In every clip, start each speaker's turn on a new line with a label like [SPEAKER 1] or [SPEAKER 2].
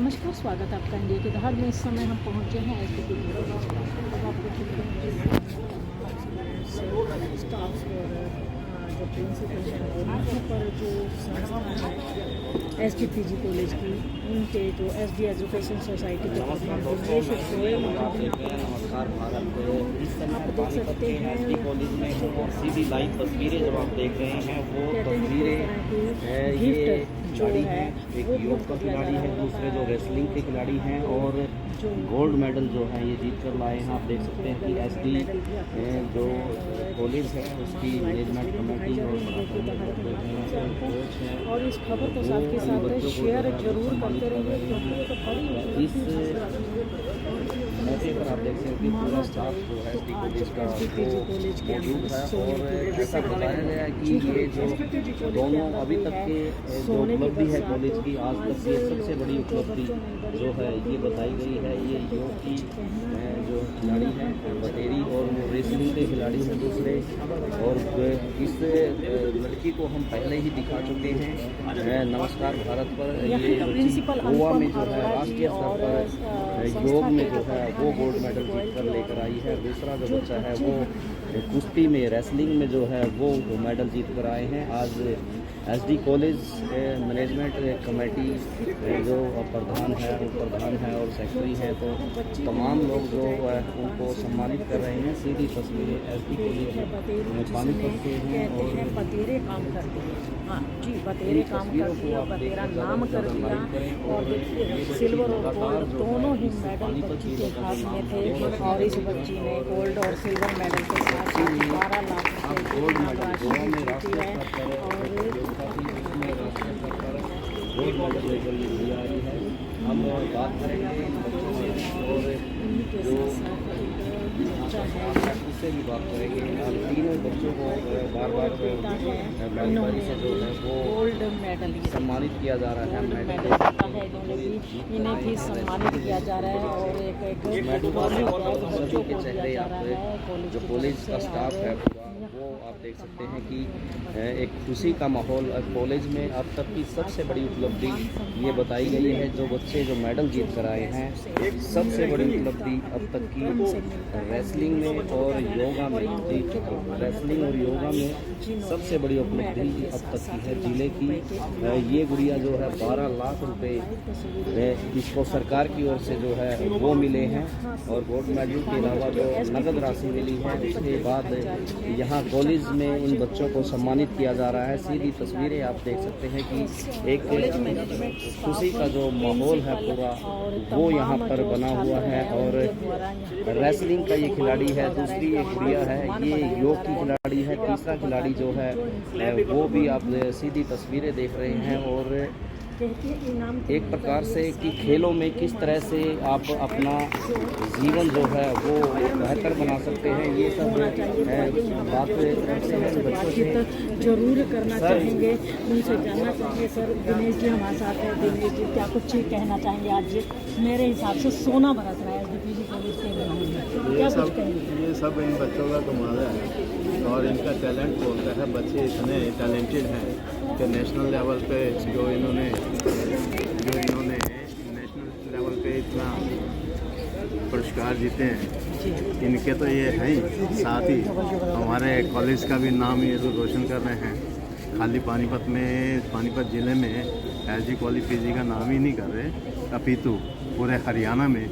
[SPEAKER 1] नमस्कार, स्वागत है आपका इंडिया की दहाड़ में। इस समय हम पहुंचे हैं SDPG कॉलेज पर। अब आपको स्टाफ और जो प्रिंसिपल हैं और यहाँ पर जो संस्था है SDPG कॉलेज की, उनके जो SD एजुकेशन सोसाइटी के प्रधान दिनेश गोयल
[SPEAKER 2] आप देख सकते हैं एसडी कॉलेज में सीधी लाइव तस्वीरें जब आप देख रहे हैं वो तस्वीरें ये खिलाड़ी हैं, एक योग का खिलाड़ी है, दूसरे जो रेसलिंग के खिलाड़ी हैं और गोल्ड मेडल जो है ये जीत कर लाए हैं। आप देख सकते हैं कि एसडी जो कॉलेज है उसकी मैनेजमेंट कमेटी
[SPEAKER 1] और इस खबर को साथ के साथ शेयर जरूर करते रहिए, क्योंकि
[SPEAKER 2] इस मौके पर आप देख सकते हैं कि पूरा स्टाफ जो है एसडी कॉलेज का मौजूद है और ऐसा बताया गया है कि ये जो दोनों अभी तक के जो उपलब्धि है कॉलेज की, आज तक की सबसे बड़ी उपलब्धि जो है ये बताई गई है। ये योग की जो खिलाड़ी हैं बटेरी और वो रेसलिंग के खिलाड़ी हैं दूसरे, और इस लड़की को हम पहले ही दिखा चुके हैं नमस्कार भारत पर। ये गोवा में जो है राष्ट्रीय स्तर पर योग में जो है वो गोल्ड मेडल जीत कर लेकर आई है। दूसरा जो बच्चा है वो कुश्ती में रेसलिंग में जो है वो मेडल जीत कर आए हैं। आज एसडी कॉलेज मैनेजमेंट कमेटी जो प्रधान है और सेक्रेटरी हैं, तो तमाम लोग जो उनको सम्मानित कर रहे हैं। सीधी तस्वीरें एसडी कॉलेज में पानीपत के हैं और
[SPEAKER 1] बतेरे काम करते हैं। हाँ जी, बतेरे काम करती है, बतेरा नाम कर दिया। और सिल्वर और गोल्ड दोनों ही मेडल बच्ची के हाथ में थे और इस बच्ची ने गोल्ड और सिल्वर मेडल के साथ 12 लाख
[SPEAKER 2] गोल्ड मेडल गोवा में राष्ट्रीय
[SPEAKER 1] है।
[SPEAKER 2] हम बात करेंगे और जो उससे भी बात करेंगे। हम तीनों बच्चों को बार बार से जो है वो
[SPEAKER 1] गोल्ड मेडल
[SPEAKER 2] सम्मानित किया जा रहा है।
[SPEAKER 1] इन्हें भी सम्मानित किया जा रहा है और एक
[SPEAKER 2] सभी के चेहरे आप जो कॉलेज का स्टाफ है वो आप देख सकते हैं कि एक खुशी का माहौल कॉलेज में अब तक की सबसे बड़ी उपलब्धि ये बताई गई है। जो बच्चे जो मेडल जीत कर आए हैं, सबसे बड़ी उपलब्धि अब तक की रेसलिंग में और योगा में रेसलिंग और योगा में सबसे बड़ी उपलब्धि अब तक की है जिले की। ये गुड़िया जो है 12 लाख रुपए इसको सरकार की ओर से जो है वो मिले हैं और गोल्ड मेडल के अलावा जो नगद राशि मिली है। उसके बाद यहाँ कॉलेज में इन बच्चों को सम्मानित किया जा रहा है। सीधी तस्वीरें आप देख सकते हैं कि एक खुशी का जो माहौल है पूरा वो यहाँ पर बना हुआ है। और रेसलिंग का ये खिलाड़ी है, दूसरी एक गुड़िया है ये योग की खिलाड़ी है, तीसरा खिलाड़ी जो है वो भी आप सीधी तस्वीरें देख रहे हैं। और एक प्रकार से कि खेलों में किस तरह से आप अपना जीवन जो है वो बेहतर बना सकते हैं, ये सब बात बच्चों से
[SPEAKER 1] जरूर करना चाहेंगे, उनसे जानना चाहेंगे। सर दिनेश जी हमारे साथ है। दिनेश जी क्या कुछ कहना चाहेंगे? आज मेरे हिसाब से सोना बरस रहा है SDPG कॉलेज के ग्राउंड में, क्या कुछ कहेंगे?
[SPEAKER 3] ये सब इन बच्चों का कमाल है और इनका टैलेंट बोलता है। बच्चे इतने टैलेंटेड हैं कि नेशनल लेवल पे जो इन्होंने नेशनल लेवल पे इतना पुरस्कार जीते हैं, इनके तो ये हैं ही, साथ ही हमारे कॉलेज का भी नाम ये तो रोशन कर रहे हैं। खाली पानीपत ज़िले में एसडी कॉलेज पीजी का नाम ही नहीं कर रहे, अपितु पूरे हरियाणा में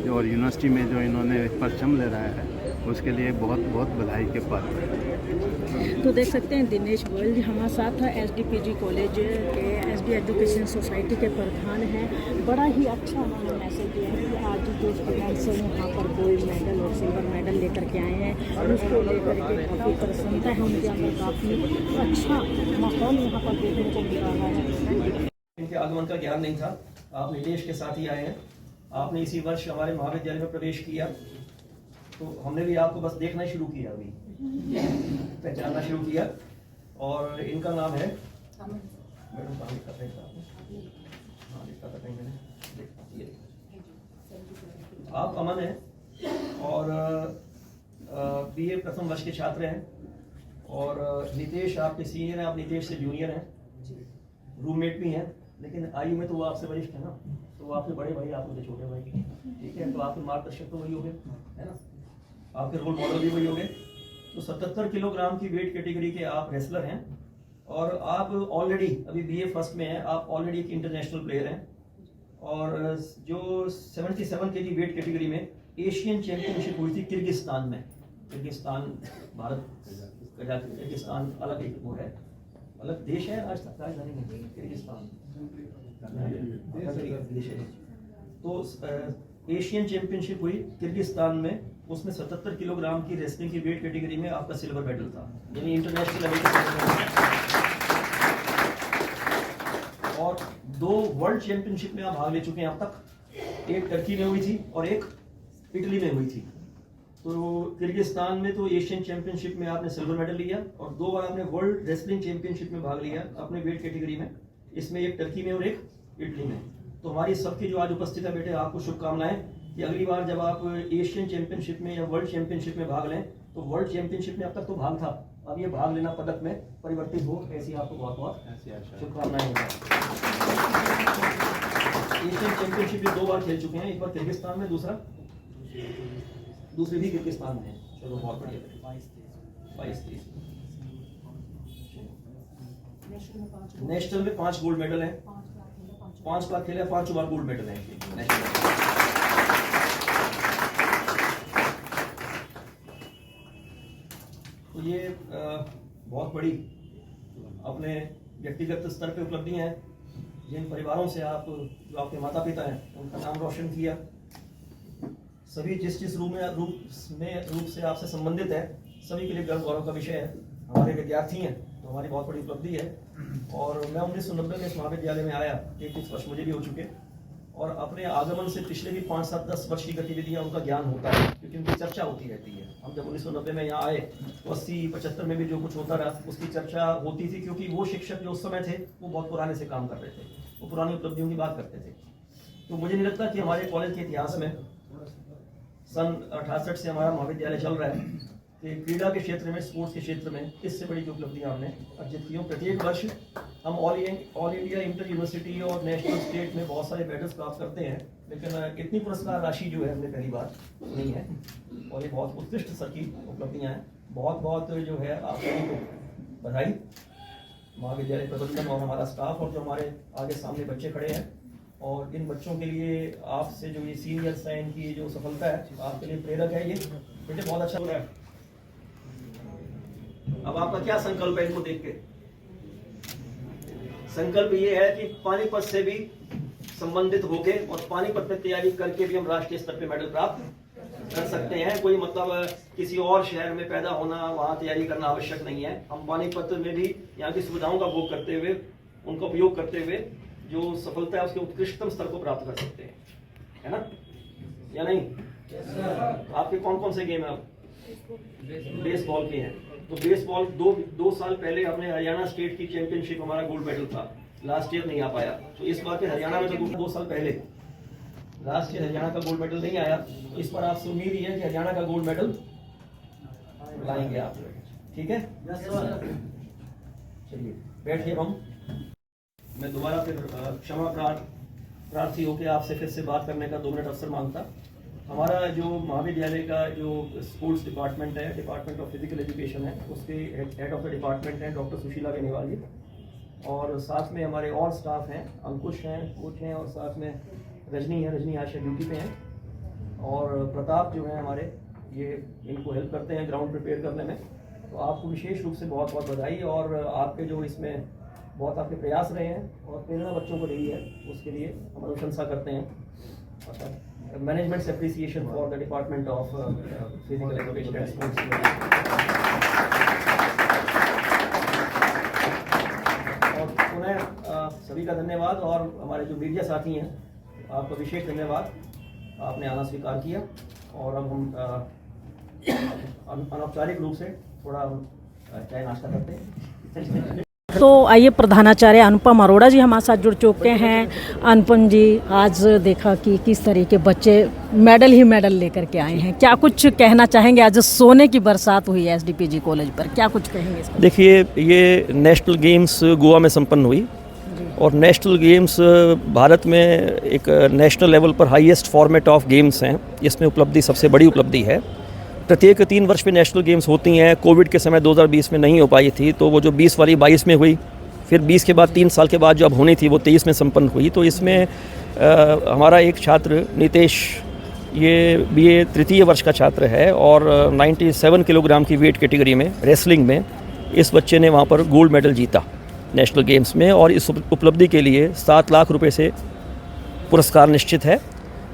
[SPEAKER 3] और यूनिवर्सिटी में जो इन्होंने परचम ले रहा है उसके लिए बहुत बहुत बधाई के पात्र है।
[SPEAKER 1] तो देख सकते हैं दिनेश गोयल जी हमारे साथ है। SDPG कॉलेज के SD एजुकेशन सोसाइटी के प्रधान हैं। बड़ा ही अच्छा उन्होंने मैसेज दिया है कि आज जो स्टूडेंट्स यहाँ पर गोल्ड मेडल और सिल्वर मेडल लेकर के आए हैं उसको लेकर के काफ़ी प्रसन्नता है उनके अंदर, काफ़ी अच्छा माहौल यहाँ पर देखने को मिल रहा है।
[SPEAKER 4] इनके आगमन का ज्ञान नहीं था, आप निदेश के साथ ही आए हैं। आपने इसी वर्ष हमारे महाविद्यालय में प्रवेश किया तो हमने भी आपको बस देखना शुरू किया, अभी पहचानना शुरू किया। और इनका नाम है आप अमन हैं और BA प्रथम वर्ष के छात्र हैं। और नितेश आपके सीनियर हैं, आप नितेश से जूनियर हैं, रूममेट भी हैं, लेकिन आयु में तो वो आपसे वरिष्ठ है ना। तो आपके बड़े भाई, आप उनके छोटे भाई, ठीक है। तो आपके मार्गदर्शक तो वही हो गए, है ना, आपके रोल मॉडल भी वही हो गए। तो 77 किलोग्राम की वेट कैटेगरी के आप रेसलर हैं और आप ऑलरेडी अभी BA फर्स्ट में हैं, आप ऑलरेडी एक इंटरनेशनल प्लेयर हैं। और जो 77 kg वेट कैटेगरी में एशियन चैंपियनशिप हुई थी किर्गिस्तान में, किर्गिस्तान भारत किर्गिस्तान अलग एक वो है, अलग देश है, राजधानी में किर्गिस्तान देश है। तो एशियन चैंपियनशिप हुई किर्गिस्तान में, उसमें 77 किलोग्राम की रेसलिंग की वेट कैटेगरी में आपका सिल्वर मेडल था, यानी इंटरनेशनल लेवल का। और 2 वर्ल्ड चैंपियनशिप में आप भाग ले चुके हैं अब तक, एक टर्की में हुई थी और एक इटली में हुई थी। तो किर्गिस्तान में तो एशियन चैंपियनशिप में आपने सिल्वर मेडल लिया और 2 बार आपने वर्ल्ड रेसलिंग चैंपियनशिप में भाग लिया अपने वेट कैटेगरी में, इसमें एक टर्की में और एक इटली में। तो हमारी सबकी जो आज उपस्थित है बेटे, आपको शुभकामनाएं कि अगली बार जब आप एशियन चैंपियनशिप में या वर्ल्ड चैंपियनशिप में भाग लें तो वर्ल्ड चैंपियनशिप में अब तक तो भाग था, अब ये भाग लेना पदक में परिवर्तित हो, ऐसी आपको बहुत बहुत शुभकामनाएं। एशियन चैंपियनशिप में 2 बार खेल चुके हैं, एक बार किर्गिस्तान में, दूसरी भी किर्गिस्तान में है। चलो बहुत बढ़िया। 22-23 नेशनल में 5 गोल्ड मेडल हैं, 5 बार खेले, 5 बार गोल्ड मेडल हैं नेशनल। तो ये बहुत बड़ी अपने व्यक्तिगत स्तर पे उपलब्धियां हैं, जिन परिवारों से आप, जो आपके माता पिता हैं, उनका नाम रोशन किया। सभी जिस रूप से आपसे संबंधित है, सभी के लिए गर्व गौरव का विषय है। हमारे विद्यार्थी हैं तो हमारी बहुत बड़ी उपलब्धि है। और मैं 1990 में इस महाविद्यालय में आया, 31 वर्ष मुझे भी हो चुके, और अपने आगमन से पिछले भी 5, 7, 10 वर्ष की गतिविधियां, उनका ज्ञान होता है, क्योंकि उनकी चर्चा होती रहती है। हम जब 1990 में यहाँ आए तो 80-75 में भी जो कुछ होता रहा उसकी चर्चा होती थी, क्योंकि वो शिक्षक जो उस समय थे वो बहुत पुराने से काम कर रहे थे, वो पुरानी उपलब्धियों की बात करते थे। तो मुझे नहीं लगता कि हमारे कॉलेज के इतिहास में सन 68 से हमारा महाविद्यालय चल रहा है कि क्रीड़ा के क्षेत्र में, स्पोर्ट्स के क्षेत्र में इससे बड़ी जो उपलब्धियां हमने अर्जित की। प्रत्येक वर्ष हम ऑल इंडिया इंटर यूनिवर्सिटी और नेशनल स्टेट में बहुत सारे मेडल्स प्राप्त करते हैं, लेकिन इतनी पुरस्कार राशि जो है हमने पहली बार नहीं है, और ये बहुत उत्कृष्ट स्तर की उपलब्धियां हैं। बहुत बहुत जो है आप सभी को बधाई, महाविद्यालय प्रबंधन और हमारा स्टाफ, और जो हमारे आगे सामने बच्चे खड़े हैं, और इन बच्चों के लिए आपसे जो ये सीनियर्स हैं, इनकी जो सफलता है आपके लिए प्रेरक है। ये बेटे बहुत अच्छा हो रहा है। अब आपका क्या संकल्प है इनको देख के? संकल्प ये है कि पानीपत से भी संबंधित होके और पानीपत में तैयारी करके भी हम राष्ट्रीय स्तर पे मेडल प्राप्त कर सकते हैं। कोई मतलब किसी और शहर में पैदा होना, वहां तैयारी करना आवश्यक नहीं है। हम पानीपत में भी यहाँ की सुविधाओं का उपयोग करते हुए, उनका उपयोग करते हुए जो सफलता है उसके उत्कृष्टतम स्तर को प्राप्त कर सकते हैं, है ना, या नहीं? आपके कौन कौन से गेम है? बेसबॉल के हैं। तो बेसबॉल 2 साल पहले हमने हरियाणा स्टेट की चैंपियनशिप, हमारा गोल्ड मेडल था, लास्ट ईयर नहीं आ पाया। तो इस बार के हरियाणा में तो 2 साल पहले लास्ट ईयर हरियाणा का गोल्ड मेडल नहीं आया, तो इस पर आपसे उम्मीद ही है कि हरियाणा का गोल्ड मेडल लाएंगे आप, ठीक है? चलिए बैठिए। हम मैं दोबारा फिर क्षमा प्रार्थी होकर आपसे फिर से बात करने का 2 मिनट अवसर मांगता। हमारा जो महाविद्यालय का जो स्पोर्ट्स डिपार्टमेंट है, डिपार्टमेंट ऑफ फिजिकल एजुकेशन है, उसके हेड ऑफ द डिपार्टमेंट हैं डॉक्टर सुशीला बेनीवाल जी, और साथ में हमारे और स्टाफ हैं, अंकुश हैं, कोच हैं, और साथ में रजनी है, रजनी आज ड्यूटी पे हैं, और प्रताप जो है हमारे, ये इनको हेल्प करते हैं ग्राउंड प्रिपेयर करने में। तो आपको विशेष रूप से बहुत बहुत बधाई, और आपके जो इसमें बहुत आपके प्रयास रहे हैं और प्रेरणा बच्चों को रही है, उसके लिए हम अनुशंसा करते हैं। Management appreciation for the department of physical education and sports. और पुनः सभी का धन्यवाद, और हमारे जो मीडिया साथी हैं आपका विशेष धन्यवाद, आपने आना स्वीकार किया। और अब हम अनौपचारिक रूप से थोड़ा चाय नाश्ता करते हैं।
[SPEAKER 1] तो आइए, प्रधानाचार्य अनुपम अरोड़ा जी हमारे साथ जुड़ चुके हैं। अनुपम जी, आज देखा कि किस तरह के बच्चे मेडल ही मेडल लेकर के आए हैं, क्या कुछ कहना चाहेंगे? आज सोने की बरसात हुई है SDPG कॉलेज पर, क्या कुछ कहेंगे इसको?
[SPEAKER 4] देखिए, ये नेशनल गेम्स गोवा में संपन्न हुई और नेशनल गेम्स भारत में एक नेशनल लेवल पर हाईएस्ट फॉर्मेट ऑफ गेम्स हैं, इसमें उपलब्धि सबसे बड़ी उपलब्धि है। प्रत्येक 3 वर्ष में नेशनल गेम्स होती हैं। कोविड के समय 2020 में नहीं हो पाई थी, तो वो जो 20 वाली 22 में हुई, फिर 20 के बाद 3 साल के बाद जो अब होनी थी वो 23 में संपन्न हुई। तो इसमें हमारा एक छात्र नितेश, ये BA तृतीय वर्ष का छात्र है और 97 किलोग्राम की वेट कैटेगरी में रेसलिंग में इस बच्चे ने वहाँ पर गोल्ड मेडल जीता नेशनल गेम्स में, और इस उपलब्धि के लिए 7 लाख रुपए से पुरस्कार निश्चित है।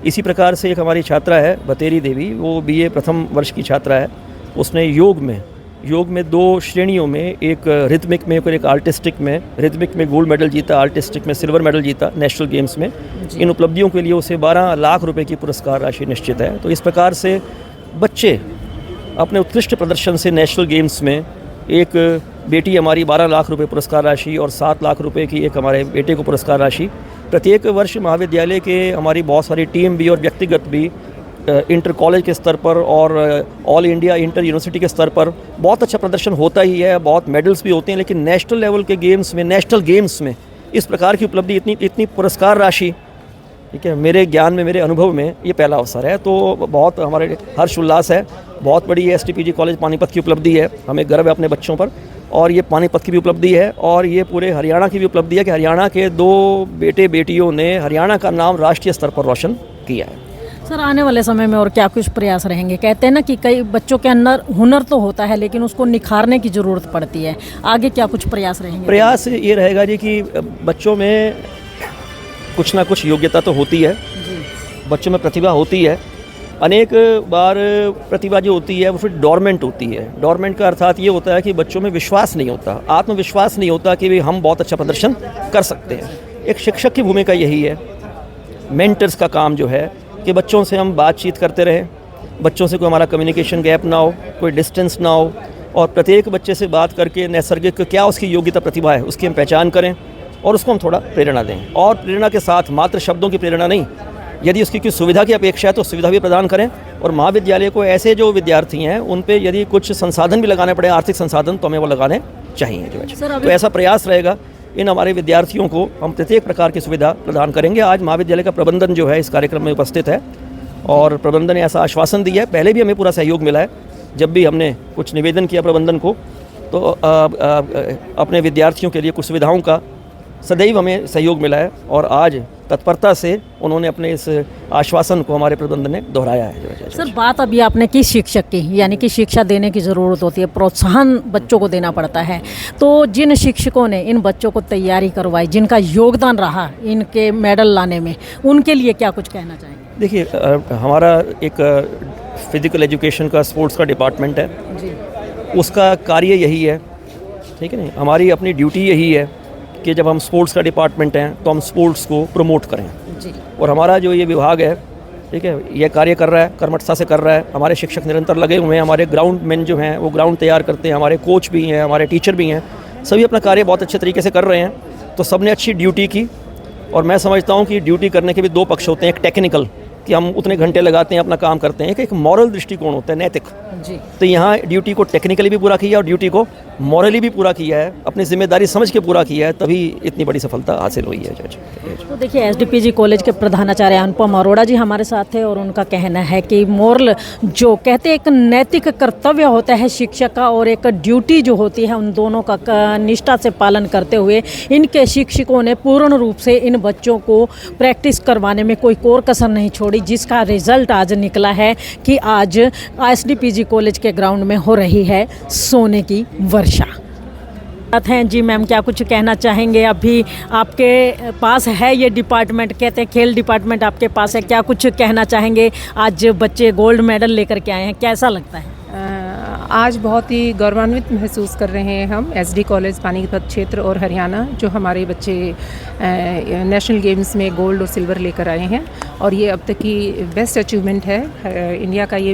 [SPEAKER 4] इसी प्रकार से एक हमारी छात्रा है बतेरी देवी, वो BA प्रथम वर्ष की छात्रा है। उसने योग में 2 श्रेणियों में, एक रिथमिक में और एक आर्टिस्टिक में, रिथमिक में गोल्ड मेडल जीता, आर्टिस्टिक में सिल्वर मेडल जीता नेशनल गेम्स में। इन उपलब्धियों के लिए उसे 12 लाख रुपए की पुरस्कार राशि निश्चित है। तो इस प्रकार से बच्चे अपने उत्कृष्ट प्रदर्शन से नेशनल गेम्स में, एक बेटी हमारी 12 लाख रुपए पुरस्कार राशि और 7 लाख रुपए की एक हमारे बेटे को पुरस्कार राशि। प्रत्येक वर्ष महाविद्यालय के हमारी बहुत सारी टीम भी और व्यक्तिगत भी इंटर कॉलेज के स्तर पर और ऑल इंडिया इंटर यूनिवर्सिटी के स्तर पर बहुत अच्छा प्रदर्शन होता ही है, बहुत मेडल्स भी होते हैं। लेकिन नेशनल लेवल के गेम्स में, नेशनल गेम्स में इस प्रकार की उपलब्धि, इतनी पुरस्कार राशि, ठीक है, मेरे ज्ञान में, मेरे अनुभव में ये पहला अवसर है। तो बहुत हमारे हर्ष उल्लास है। बहुत बड़ी STPG कॉलेज पानीपत की उपलब्धि है, हमें गर्व है अपने बच्चों पर, और ये पानीपत की भी उपलब्धि है और ये पूरे हरियाणा की भी उपलब्धि है कि हरियाणा के 2 बेटे बेटियों ने हरियाणा का नाम राष्ट्रीय स्तर पर रोशन किया है।
[SPEAKER 1] सर, आने वाले समय में और क्या कुछ प्रयास रहेंगे? कहते हैं ना कि कई बच्चों के अंदर हुनर तो होता है लेकिन उसको निखारने की ज़रूरत पड़ती है। आगे क्या कुछ प्रयास रहेंगे?
[SPEAKER 4] प्रयास ये रहेगा जी कि बच्चों में कुछ ना कुछ योग्यता तो होती है, बच्चों में प्रतिभा होती है। अनेक बार प्रतिभा जो होती है वो फिर डोरमेंट होती है। डोरमेंट का अर्थात ये होता है कि बच्चों में विश्वास नहीं होता, आत्मविश्वास नहीं होता कि हम बहुत अच्छा प्रदर्शन कर सकते हैं। एक शिक्षक की भूमिका यही है, मेंटर्स का काम जो है कि बच्चों से हम बातचीत करते रहें, बच्चों से कोई हमारा कम्युनिकेशन गैप ना हो, कोई डिस्टेंस ना हो, और प्रत्येक बच्चे से बात करके नैसर्गिक क्या उसकी योग्यता प्रतिभा है उसकी हम पहचान करें और उसको हम थोड़ा प्रेरणा दें। और प्रेरणा के साथ मात्र शब्दों की प्रेरणा नहीं, यदि उसकी कोई सुविधा की अपेक्षा है तो सुविधा भी प्रदान करें। और महाविद्यालय को ऐसे जो विद्यार्थी हैं उन पे यदि कुछ संसाधन भी लगाने पड़े, आर्थिक संसाधन, तो हमें वो लगाने चाहिए जो है। तो ऐसा प्रयास रहेगा। इन हमारे विद्यार्थियों को हम प्रत्येक प्रकार की सुविधा प्रदान करेंगे। आज महाविद्यालय का प्रबंधन जो है इस कार्यक्रम में उपस्थित है और प्रबंधन ने ऐसा आश्वासन दिया है, पहले भी हमें पूरा सहयोग मिला है। जब भी हमने कुछ निवेदन किया प्रबंधन को तो अपने विद्यार्थियों के लिए कुछ सुविधाओं का सदैव हमें सहयोग मिला है और आज तत्परता से उन्होंने अपने इस आश्वासन को हमारे प्रबंधन ने दोहराया है।
[SPEAKER 1] सर, बात अभी आपने की शिक्षक की, यानी कि शिक्षा देने की ज़रूरत होती है, प्रोत्साहन बच्चों को देना पड़ता है। तो जिन शिक्षकों ने इन बच्चों को तैयारी करवाई, जिनका योगदान रहा इनके मेडल लाने में, उनके लिए क्या कुछ कहना चाहेंगे?
[SPEAKER 4] देखिए, हमारा एक फिज़िकल एजुकेशन का, स्पोर्ट्स का डिपार्टमेंट है
[SPEAKER 1] जी,
[SPEAKER 4] उसका कार्य यही है, ठीक है ना, हमारी अपनी ड्यूटी यही है कि जब हम स्पोर्ट्स का डिपार्टमेंट हैं तो हम स्पोर्ट्स को प्रमोट करें
[SPEAKER 1] जी।
[SPEAKER 4] और हमारा जो ये विभाग है, ठीक है, ये कार्य कर रहा है, कर्मठता से कर रहा है। हमारे शिक्षक निरंतर लगे हुए हैं, हमारे ग्राउंड मैन जो हैं वो ग्राउंड तैयार करते हैं, हमारे कोच भी हैं, हमारे टीचर भी हैं, सभी अपना कार्य बहुत अच्छे तरीके से कर रहे हैं। तो सबने अच्छी ड्यूटी की और मैं समझता हूँ कि ड्यूटी करने के भी 2 पक्ष होते हैं। एक टेक्निकल कि हम उतने घंटे लगाते हैं, अपना काम करते हैं, एक मॉरल दृष्टिकोण होता है, नैतिक
[SPEAKER 1] जी। तो
[SPEAKER 4] यहाँ ड्यूटी को टेक्निकली भी पूरा किया और ड्यूटी को मॉरली भी पूरा किया है, अपनी जिम्मेदारी समझ के पूरा किया है, तभी इतनी बड़ी सफलता हासिल हुई है।
[SPEAKER 1] तो देखिए, SDPG कॉलेज के प्रधानाचार्य अनुपम अरोड़ा जी हमारे साथ हैं और उनका कहना है कि मोरल जो कहते हैं एक नैतिक कर्तव्य होता है शिक्षक का और एक ड्यूटी जो होती है, उन दोनों का निष्ठा से पालन करते हुए इनके शिक्षकों ने पूर्ण रूप से इन बच्चों को प्रैक्टिस करवाने में कोई कोर कसर नहीं छोड़ी, जिसका रिजल्ट आज निकला है कि आज SDPG कॉलेज के ग्राउंड में हो रही है सोने की वर्षा। हैं जी मैम, क्या कुछ कहना चाहेंगे? अभी आपके पास है ये डिपार्टमेंट, कहते हैं खेल डिपार्टमेंट आपके पास है, क्या कुछ कहना चाहेंगे? आज बच्चे गोल्ड मेडल लेकर के आए हैं, कैसा लगता है?
[SPEAKER 5] आज बहुत ही गौरवान्वित महसूस कर रहे हैं हम SD कॉलेज पानीपत क्षेत्र और हरियाणा, जो हमारे बच्चे नेशनल गेम्स में गोल्ड और सिल्वर लेकर आए हैं। और ये अब तक की बेस्ट अचीवमेंट है। इंडिया का ये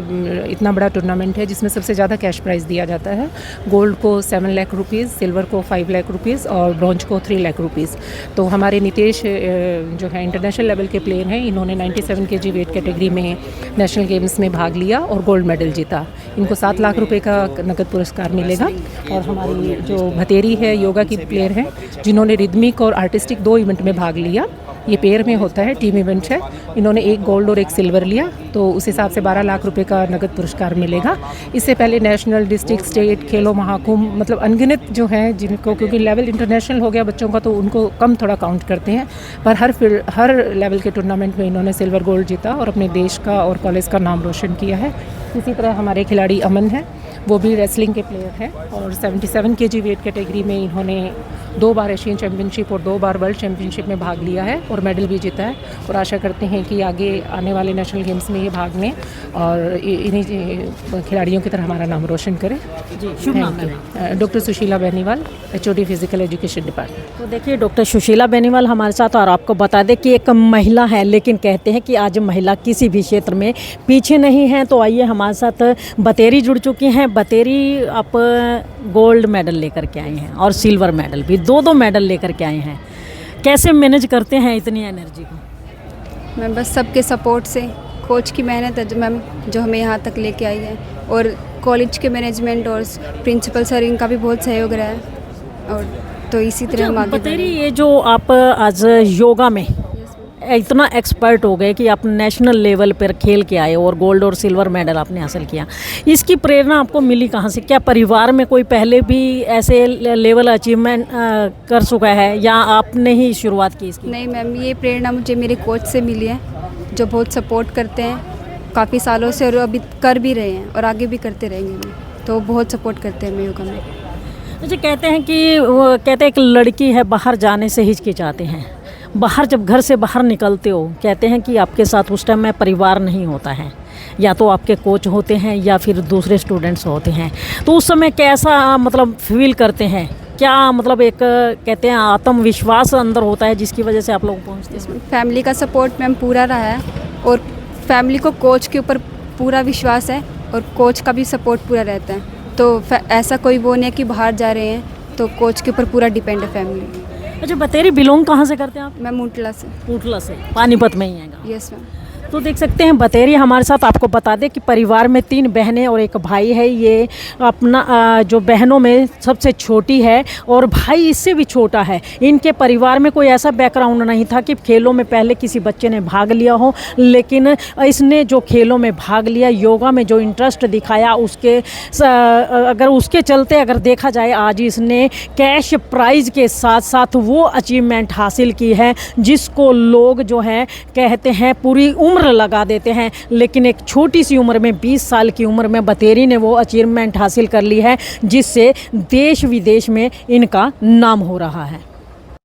[SPEAKER 5] इतना बड़ा टूर्नामेंट है जिसमें सबसे ज़्यादा कैश प्राइज़ दिया जाता है। गोल्ड को 7 लाख रुपीज़, सिल्वर को 5 लाख रुपीज़ और ब्रॉन्ज को 3 लाख रुपीज़। तो हमारे नितेश जो है इंटरनेशनल लेवल के प्लेयर हैं, इन्होंने 97 kg वेट कैटेगरी में नेशनल गेम्स में भाग लिया और गोल्ड मेडल जीता। इनको 7 लाख रुपए का नकद पुरस्कार मिलेगा। और हमारी जो भतेरी है योगा की प्लेयर हैं, जिन्होंने रिदमिक और आर्टिस्टिक 2 इवेंट में भाग लिया। ये पेयर में होता है, टीम इवेंट है। इन्होंने 1 गोल्ड और 1 सिल्वर लिया, तो उस हिसाब से 12 लाख रुपए का नगद पुरस्कार मिलेगा। इससे पहले नेशनल, डिस्ट्रिक्ट, स्टेट, खेलो महाकुंभ, मतलब अनगिनत जो हैं जिनको, क्योंकि लेवल इंटरनेशनल हो गया बच्चों का तो उनको कम थोड़ा काउंट करते हैं, पर हर लेवल के टूर्नामेंट में इन्होंने सिल्वर गोल्ड जीता और अपने देश का और कॉलेज का नाम रोशन किया है। इसी तरह हमारे खिलाड़ी अमन है, वो भी रेसलिंग के प्लेयर हैं और 77 kg वेट कैटेगरी में इन्होंने 2 बार एशियन चैम्पियनशिप और 2 बार वर्ल्ड चैम्पियनशिप में भाग लिया है और मेडल भी जीता है। और आशा करते हैं कि आगे आने वाले नेशनल गेम्स में ये भाग लें और इन्हीं खिलाड़ियों की तरह हमारा नाम रोशन करें।
[SPEAKER 1] जी, शुभ नाम है
[SPEAKER 5] doctor Sushila Beniwal, HOD physical education department.
[SPEAKER 1] तो देखिए डॉक्टर सुशीला बेनीवाल हमारे साथ, और आपको बता दें कि एक महिला है, लेकिन कहते हैं कि आज महिला किसी भी क्षेत्र में पीछे नहीं है। तो आइए, हमारे साथ बतेरी जुड़ चुकी हैं। बतेरी, आप गोल्ड मेडल लेकर के आई हैं और सिल्वर मेडल भी, 2 मेडल लेकर के आए हैं। कैसे मैनेज करते हैं इतनी एनर्जी को?
[SPEAKER 6] मैं बस सबके सपोर्ट से, कोच की मेहनत है जो मैम जो हमें यहाँ तक लेके आई है, और कॉलेज के मैनेजमेंट और प्रिंसिपल सर, इनका भी बहुत सहयोग रहा है। और तो इसी तरह हम आगे
[SPEAKER 1] बतेरी, ये जो आप आज योगा में इतना एक्सपर्ट हो गए कि आप नेशनल लेवल पर खेल के आए और गोल्ड और सिल्वर मेडल आपने हासिल किया, इसकी प्रेरणा आपको मिली कहाँ से? क्या परिवार में कोई पहले भी ऐसे लेवल अचीवमेंट कर चुका है या आपने ही शुरुआत की इसकी?
[SPEAKER 6] नहीं मैम, ये प्रेरणा मुझे मेरे कोच से मिली है, जो बहुत सपोर्ट करते हैं काफ़ी सालों से, और अभी कर भी रहे हैं और आगे भी करते रहेंगे। तो बहुत सपोर्ट करते हैं मेरे योगा में।
[SPEAKER 1] अच्छा, कहते हैं कि वो कहते हैं कि लड़की है बाहर जाने से हिचकिचाते हैं, बाहर जब घर से बाहर निकलते हो, कहते हैं कि आपके साथ उस टाइम में परिवार नहीं होता है, या तो आपके कोच होते हैं या फिर दूसरे स्टूडेंट्स होते हैं। तो उस समय कैसा मतलब फील करते हैं? क्या मतलब एक कहते हैं आत्मविश्वास अंदर होता है जिसकी वजह से आप लोग पहुँचते हैं?
[SPEAKER 6] फैमिली का सपोर्ट मैम पूरा रहा है, और फैमिली को कोच के ऊपर पूरा विश्वास है, और कोच का भी सपोर्ट पूरा रहता है। तो ऐसा कोई वो नहीं है कि बाहर जा रहे हैं, तो कोच के ऊपर पूरा डिपेंड है फैमिली।
[SPEAKER 1] अच्छा, बतेरी बिलोंग कहाँ से करते हैं आप?
[SPEAKER 6] मैं मुंटला से।
[SPEAKER 1] मुंटला से, पानीपत में ही है गाँव।
[SPEAKER 6] Yes ma'am.
[SPEAKER 1] तो देख सकते हैं बतेरी हमारे साथ। आपको बता दें कि परिवार में 3 बहनें और 1 भाई है। ये अपना जो बहनों में सबसे छोटी है और भाई इससे भी छोटा है। इनके परिवार में कोई ऐसा बैकग्राउंड नहीं था कि खेलों में पहले किसी बच्चे ने भाग लिया हो, लेकिन इसने जो खेलों में भाग लिया, योगा में जो इंटरेस्ट दिखाया, उसके चलते अगर देखा जाए, आज इसने कैश प्राइज़ के साथ साथ वो अचीवमेंट हासिल की है जिसको लोग जो है कहते हैं पूरी उम्र लगा देते हैं, लेकिन एक छोटी सी उम्र में 20 साल की उम्र में बतेरी ने वो अचीवमेंट हासिल कर ली है जिससे देश विदेश में इनका नाम हो रहा है।